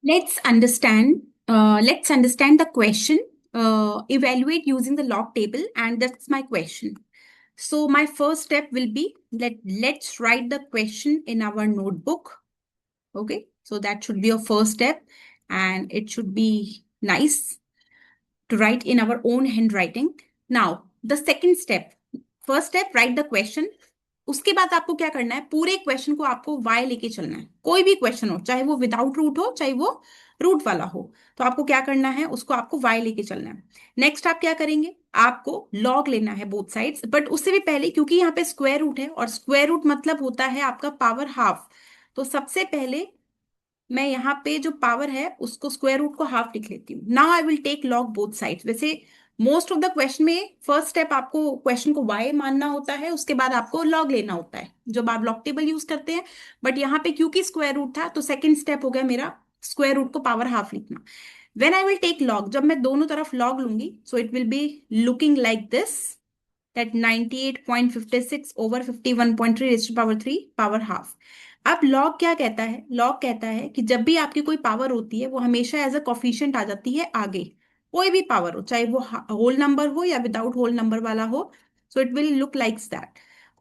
Let's understand. Let's understand the question. Evaluate using the log table, and that's my question. So my first step will be let's write the question in our notebook. Okay, so that should be your first step, and it should be nice to write in our own handwriting. Now, the second step. First step, write the question. उसके बाद आपको क्या करना है, पूरे question को आपको Y लेके चलना है। कोई भी क्वेश्चन हो, चाहे वो विदाउट रूट हो, चाहे वो रूट वाला हो, तो आपको क्या करना है, उसको आपको वाई लेके चलना है। नेक्स्ट आप क्या करेंगे, आपको लॉग लेना है बोथ साइड्स, बट उससे भी पहले क्योंकि यहाँ पे स्क्वायर रूट है और स्क्वायर रूट मतलब होता है आपका पावर हाफ, तो सबसे पहले मैं यहाँ पे जो पावर है उसको स्क्वायर रूट को हाफ लिख लेती हूँ। Now I will take log both sides. वैसे मोस्ट ऑफ द क्वेश्चन में फर्स्ट स्टेप आपको क्वेश्चन को वाई मानना होता है, उसके बाद आपको लॉग लेना होता है जब आप लॉग टेबल यूज करते हैं। बट यहाँ पे क्योंकि स्क्वायर रूट था तो सेकेंड स्टेप हो गया मेरा स्क्वायर रूट को पावर हाफ लिखना। When I will take log, जब मैं दोनों तरफ लॉग लूंगी, so it will be looking like this, that 98.56 over 51.3 raised to power 3 power half. अब लॉग क्या कहता है, लॉग कहता है कि जब भी आपकी कोई पावर होती है वो हमेशा एज अ कोफिशिएंट आ जाती है आगे। कोई भी पावर हो, चाहे वो होल नंबर हो या विदाउट होल नंबर वाला हो, सो it will look like that.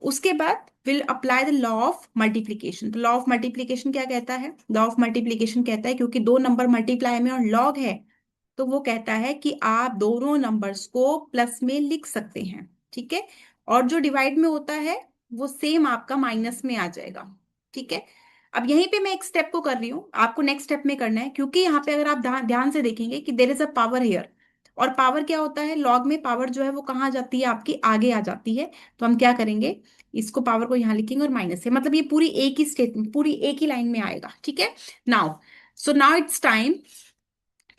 उसके बाद will apply the law of multiplication. तो लॉ ऑफ मल्टीप्लीकेशन क्या कहता है, लॉ ऑफ मल्टीप्लीकेशन कहता है क्योंकि दो नंबर मल्टीप्लाई में और लॉग है, तो वो कहता है कि आप दोनों नंबर्स को प्लस में लिख सकते हैं। ठीक है, और जो डिवाइड में होता है वो सेम आपका माइनस में आ जाएगा। ठीक है, अब यहीं पे मैं एक स्टेप को कर रही हूँ, आपको नेक्स्ट स्टेप में करना है, क्योंकि यहाँ पे अगर आप ध्यान से देखेंगे कि there is a power here, और पावर क्या होता है, लॉग में पावर जो है वो कहाँ आ जाती है, आपकी आगे आ जाती है। तो हम क्या करेंगे, इसको पावर को यहाँ लिखेंगे और माइनस है, मतलब ये पूरी एक ही स्टेटमेंट, पूरी एक ही लाइन में आएगा। ठीक है, now so now it's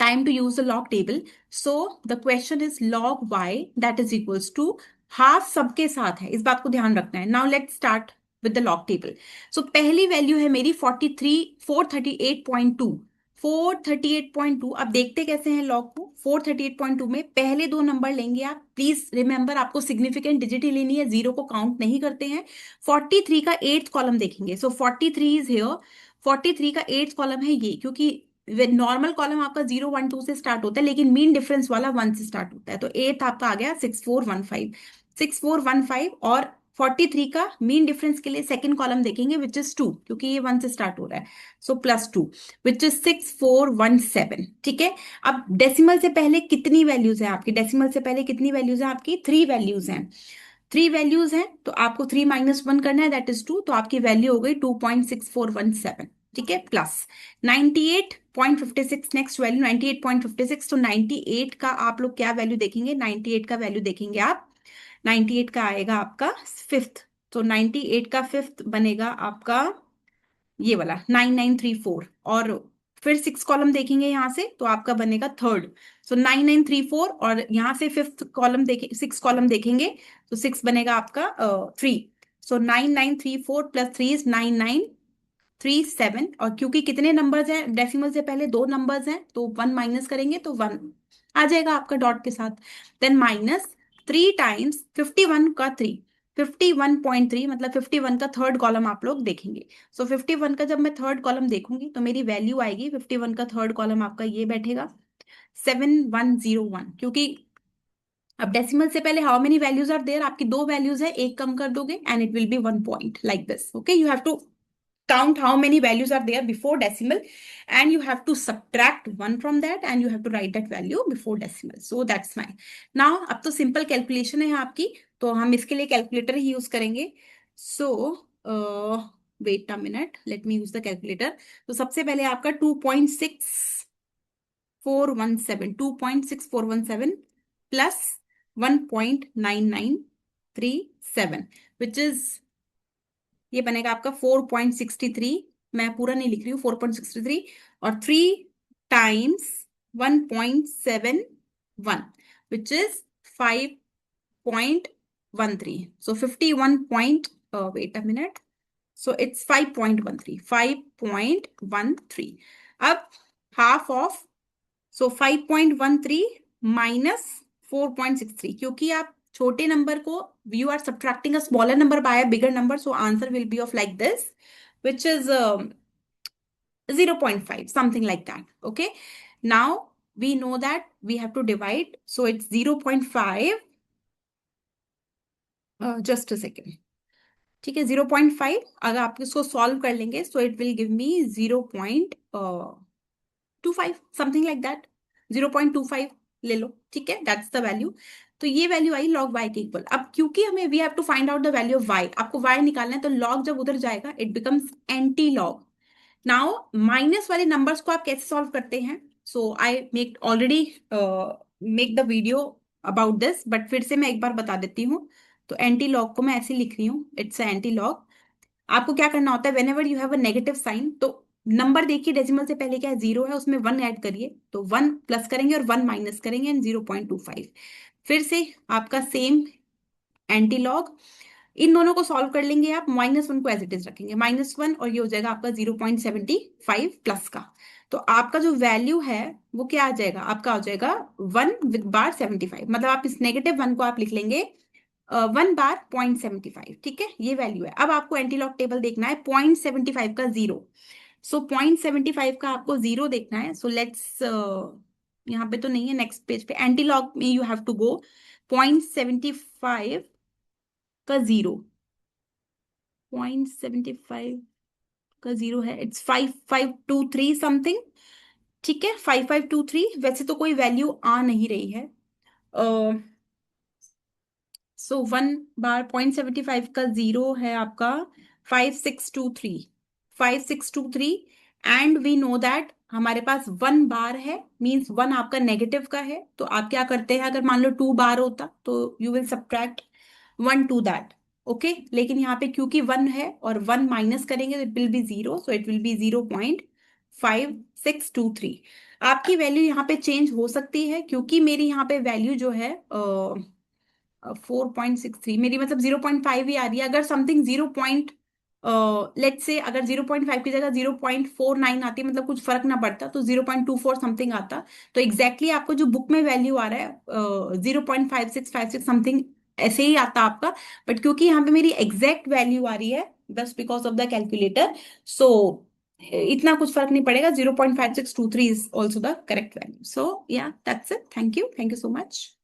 time to use the log table. So the question is log y that is equals to half, सबके साथ है, इस बात को ध्यान रखना है। Now let's start with the log table. So पहली वैल्यू है मेरी 438.2। 438.2, अब देखते कैसे हैं लॉग को। 438.2 में पहले दो नंबर लेंगे आप, प्लीज रिमेंबर आपको सिग्निफिकेंट डिजिट ही लेनी है, जीरो को काउंट नहीं करते हैं। 43 का एट्थ कॉलम देखेंगे, सो 43 इज हियर। 43 का एट्थ कॉलम है ये, क्योंकि नॉर्मल कॉलम आपका 0 1 2 से स्टार्ट होता है, लेकिन मीन डिफरेंस वाला 1 से स्टार्ट होता है, तो एथ आपका आ गया 6415। 6415 और 43 का मीन डिफरेंस के लिए सेकंड कॉलम देखेंगे विच इज 2, क्योंकि ये 1 से स्टार्ट हो रहा है, सो +2 विच इज 6417। ठीक है, अब डेसिमल से पहले कितनी वैल्यूज है आपकी, डेसिमल से पहले कितनी वैल्यूज है आपकी, 3 वैल्यूज हैं। 3 वैल्यूज हैं तो आपको 3 - 1 करना है, दैट इज 2, तो आपकी वैल्यू हो गई 2.6417। ठीक है, प्लस 98.56, नेक्स्ट वैल्यू 98.56, तो 98 का आप लोग क्या वैल्यू देखेंगे, 98 का वैल्यू देखेंगे आप, 98 का आएगा आपका फिफ्थ, तो 98 का फिफ्थ बनेगा आपका ये वाला 9934, और फिर सिक्स कॉलम देखेंगे यहाँ से तो आपका बनेगा थर्ड, सो 9934, और यहाँ से फिफ्थ कॉलम देखे, सिक्स कॉलम देखेंगे तो सिक्स बनेगा आपका 3, सो 9934 + 3 इज 9937। और क्योंकि कितने नंबर्स हैं, डेसिमल से पहले दो नंबर्स हैं, तो वन माइनस करेंगे तो वन आ जाएगा आपका डॉट के साथ। देन माइनस 3 टाइम्स 51 का 3, 51.3, मतलब 51 का थर्ड कॉलम आप लोग देखेंगे। सो 51 का जब मैं थर्ड कॉलम देखूंगी तो मेरी वैल्यू आएगी, 51 का थर्ड कॉलम आपका ये बैठेगा 7101, क्योंकि अब डेसिमल से पहले how many values are there, आपकी दो वैल्यूज है, एक कम कर दोगे and it will be 1 point like this. Okay, you have to count how many values are there before decimal, and you have to subtract 1 from that, and you have to write that value before decimal, so that's fine। now अब तो simple calculation है आपकी, तो हम इसके लिए calculator ही use करेंगे। So wait a minute, let me use the calculator. तो सबसे पहले आपका 2.6417 प्लस 1.9937, विच इज ये बनेगा आपका 4.63। मैं पूरा नहीं लिख रही हूँ, 4.63, और 3 times 1.71 which is 5.13, so 51 point, wait a minute, so it's 5.13, 5.13। अब हाफ ऑफ, सो 5.13 माइनस 4.63, क्योंकि आप छोटे नंबर को you are subtracting a smaller number by a bigger number, so answer will be of like this, which is 0.5, something like that. Okay. Now we know that we have to divide. So it's 0.5. Just a second. ठीक है, 0.5 अगर आप इसको solve कर लेंगे सो it will give me 0.25, something like that. 0.25 ले लो, ठीक है, दैट्स द वैल्यू. तो ये वैल्यू आई लॉग y के इक्वल. अब क्योंकि हमें we have to find out the value of y, आपको y निकालना है, तो लॉग जब उधर जाएगा it becomes anti log. Now minus वाले नंबर्स को आप कैसे सॉल्व करते हैं? So I make already make the video about this, but फिर से मैं एक बार बता देती हूँ. तो एंटी लॉग को मैं ऐसे लिख रही हूँ, इट्स एंटी लॉग. आपको क्या करना होता है, whenever you have a negative sign, तो नंबर देखिए डेसिमल से पहले क्या है, 0 है, उसमें 1 ऐड करिए, तो 1 प्लस करेंगे और 1 माइनस करेंगे एंड 0.25. फिर से आपका सेम एंटी लॉग. इन दोनों को सॉल्व कर लेंगे आप, -1 को एज इट इज रखेंगे, -1, और ये हो जाएगा आपका 0.75 प्लस का. तो आपका जो वैल्यू है वो क्या आ जाएगा, आपका हो जाएगा 1/75. मतलब आप इस -1 को आप लिख लेंगे 1/0.75. ठीक है, ये वैल्यू है. अब आपको एंटीलॉग टेबल देखना है 0.75 का 0. सो 0.75 का आपको 0 देखना है. सो लेट्स, यहाँ पे तो नहीं है, नेक्स्ट पेज पे एंटीलॉग में यू हैव टू गो. 0.75 का 0, 0.75 का 0 है, इट्स 5523 समथिंग. ठीक है, 5523. वैसे तो कोई वैल्यू आ नहीं रही है. सो 1/0.75 का 0 है आपका 5623, 5623. एंड वी नो दैट हमारे पास 1 बार है, मीन्स 1 आपका नेगेटिव का है. तो आप क्या करते हैं, अगर मान लो 2 बार होता तो you will subtract 1 to that. Okay, लेकिन यहाँ पे क्योंकि 1 है और 1 माइनस करेंगे तो it will B 0, so it will B 0.5623. आपकी वैल्यू यहाँ पे चेंज हो सकती है, क्योंकि मेरी यहाँ पे वैल्यू जो है 4.63, मेरी मतलब 0.5 ही आ रही है. अगर समथिंग 0. लेट्स से अगर 0.5 की जगह 0.49 आती, मतलब कुछ फर्क ना पड़ता, तो 0.24 समथिंग आता. तो एग्जैक्टली exactly आपको जो बुक में वैल्यू आ रहा है 0.5656 समथिंग ऐसे ही आता आपका. बट क्योंकि यहाँ पे मेरी एग्जैक्ट वैल्यू आ रही है बस because of the calculator, so इतना कुछ फर्क नहीं पड़ेगा. 0.5623 is also the correct value. So yeah that's it. Thank you so much.